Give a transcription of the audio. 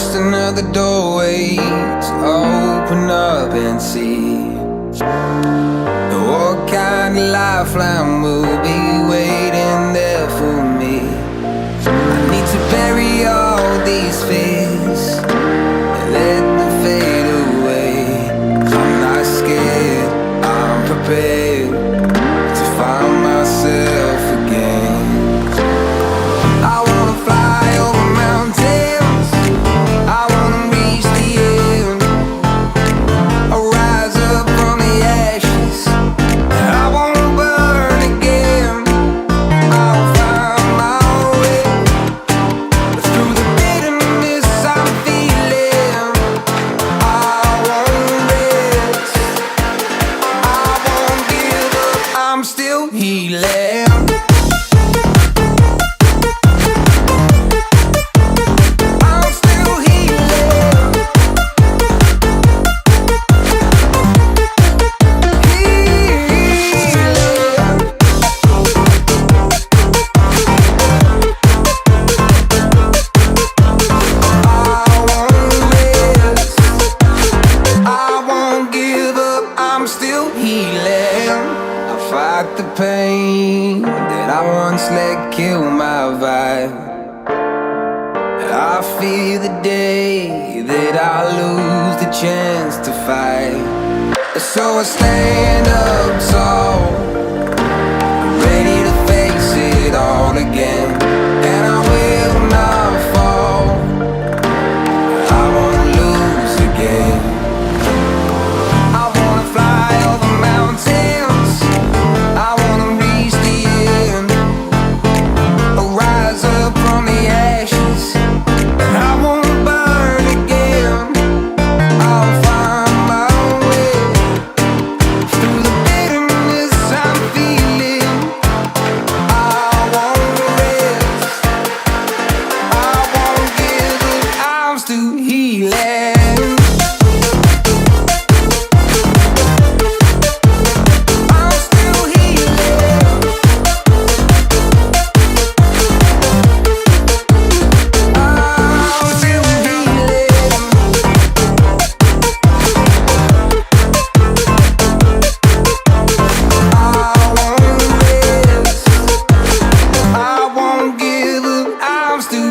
just another doorway to open up and see what kind of lifeline will be waiting there for me. I need to bury all these fears and let them fade away. I'm not scared, I'm prepared to find myself again. I wanna fly over mountains, I wanna reach the end. I'll rise up from the ashes, I wanna burn again. I'll find my way through the bitterness I'm feeling. I won't rest, I won't give up, I'm still healing. I'm still healing. I won't rest, I won't give up, I'm still healing. I fight the pain that I once let kill my vibe. I fear the day that I lose the chance to fight. So I stand up tall